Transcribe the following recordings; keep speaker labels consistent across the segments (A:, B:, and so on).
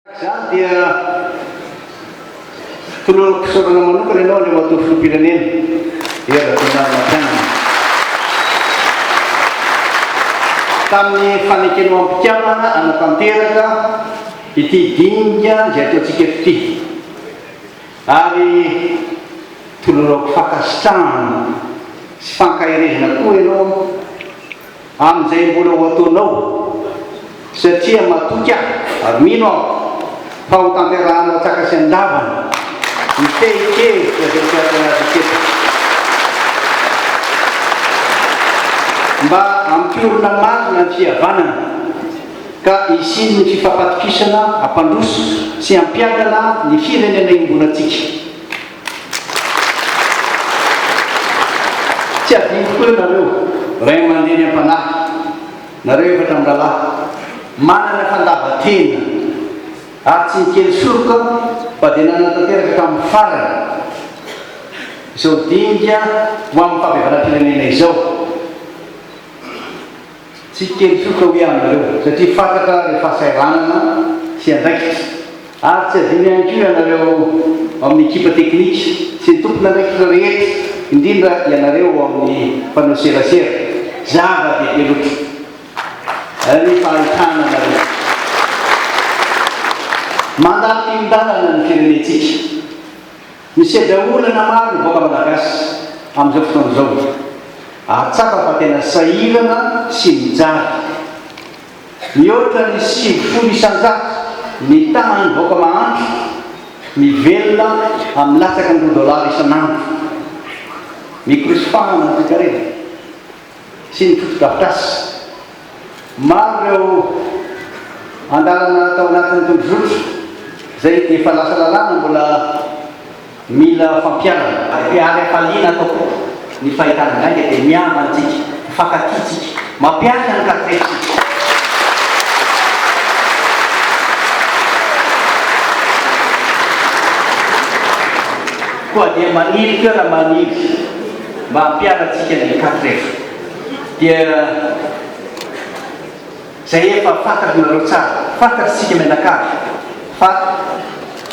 A: Zany dia tolonako fisaorana manokana ianao le mahatonga filoham-pirenena era-tonanana tamin'ny fanekenao am-pitiavana anatanteraka ity dinga izay ataontsika ity ary tolonako fakasitrahana sy fankahirezana koa ianao amin'izay mbola ho ataonao satria matoky ary mino aho fa ho tanterahana tsaka sy andavana mitehikevitra zay tiatanaziketo mba ampiorona marina ny fihavanana ka isiny ny fifampatokisana ampandroso sy ampiadana ny firenena imbonantsika tsy adiny tokoa nareo ray aman-dreny am-panahy nareo efatra amin'ny lalahy manana fandavatena ary tsy nikely soroka fa dia nanatanteraka tamin'ny farany izao dinga ho amin'ny fampihavana-pirenena izao tsy kely soroka hoe aminareo satria fantatra le fahasairanana sy andraikitra ary tsy adiny ihany koa ianareo amin'ny ekipa teknika sy ny tompona andraikitra rehetra indrindra ianareo amin'ny mpanao serasera zava-dehibe loatra ny fahitana nareo mandalo timidalana ny firenentsika misy adaolana maro mivoaka malagasy amin'izao fotoana izao atsapa fa tena sahirana sy mijary mihoatra ny 50 isan-jato mitahany voaka mahandro mivelona amin'ny latsaka ny $2 isan'andro mikrosifahana tykarena sy ny fotodrafitrasy maro reo andalana tao anatin'ny tombozotro zay efa lasa lalàna mbola mila fampiarana ary afaliana ataoko ny fahitana ndraika dia miamantsika mifankatitsika mampiasa ny katresika koa dia maniry koa raha maniry mba hampiaratsika ny katrefa dia zay efa fantatry nareo tsara fantatritsika menakavy fa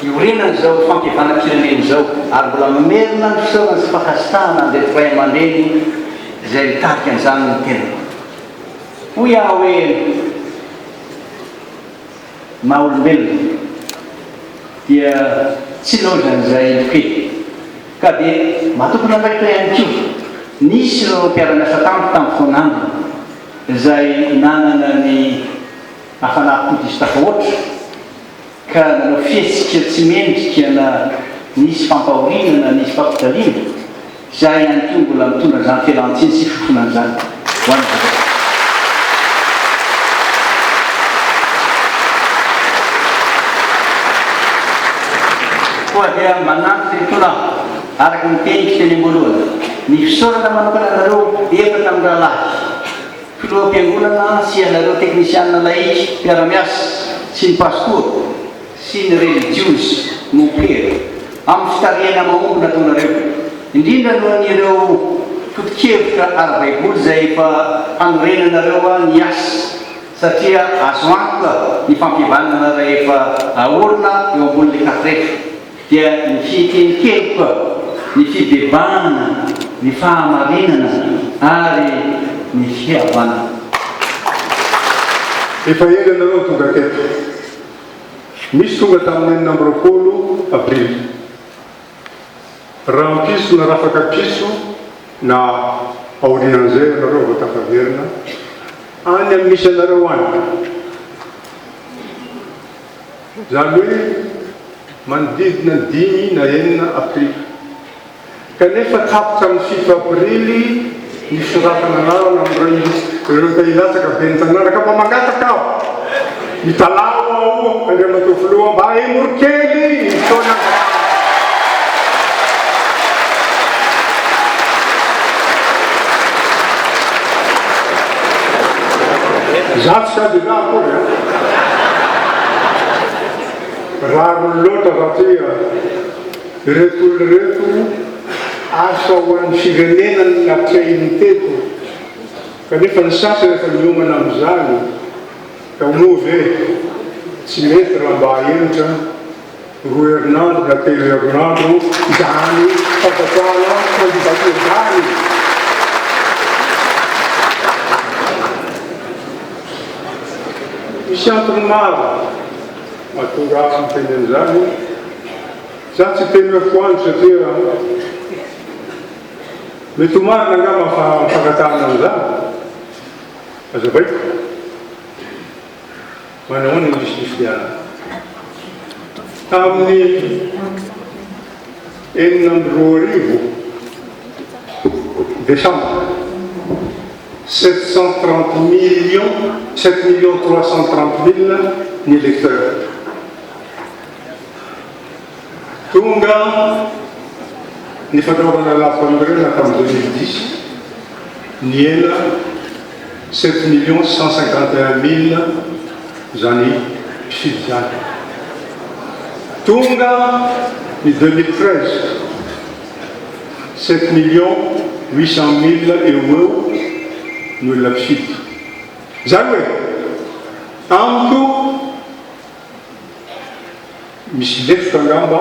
A: iorenana zao fampihavana-pirenena zao ary mbola mamerina ny fisaorana sy fakasitahana andeha ray aman-dreny zay mitarika an'izany ny tena hoy aho hoe maha-olombelona dia tsy lozan'izay loke ka dia matokona andraikitra ihany ko nisy reo mpiara-miasa tamiko tamin'ny fotoanandro zay nanana ny hafanaham-podisy tafahoatra ka nanao fietsika tsy mendrika na nisy fampahoriana na nisy fampitaliana zay ihany koa mbola mitondra zany fialantsiny sy fifonan'izany ho any zareo koa dia manampy tena araky ny tenyky teny am-boalohany ny fisaorana manokana anareo efatra amin'ny rahalahy filoham-piangonana sy anareo teknisianina laïque mpiara-miasa sy ny pastor sy ny religiose mopera amin'ny fitariana maombona ataonareo indrindra no an'ireo foto-kevitra ara-baiboly zay efa hanorenanareo ny asa satria azo antoka ny fampihavanana rehefa aorona eo ambon'le katrefa dia ny fihikenikely koa ny fibebahana ny fahamarinana ary ny fihavanana
B: efa ela nareo tonga aketo misy tonga tamin'ny 9 avrily raha mpiso na raha afaka piso na aorinan'izay anareo vao tafaverina any amin'ny misy anareo any zany hoe manodidina 10 na 9 aprily kanefa tapitra amin'ny 5 aprily ny soratana anarana amin'ireo tailatsaka be ny tanàna ka mba mangataka aho mitalao aho andriamanto filoha mba emorokely taona zato sady raha kory raro loatra satria ireto olo reto asa ho an'ny firenena ny napitrahiny teto kanefa ny sasa rehefa miomana amin'izany ka omovy tsy mety raha mba enitra roa herinandro na telo herinandro zany fampatoana candidature zany. Misy antony maro mahatonga ahy miteny an'izany. Za tsy teniko any satria mety ho marina angamba mifankatahana amin'izany. Azavaiko manao ny lisilifiana tamin'ny 9 décembre 7 millions 330 000 ny électeurs. Tonga ny fanaovana lafamirena tamin'ny 2010 ny ela 7 151 000 zany mpifidy zany. Tonga ny 2013 7 800 000 eo ny olona mpifidy. Zany hoe amiko misy lefitra angamba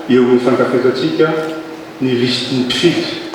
B: eo ny fankafetatsika ny listy ny mpifidy.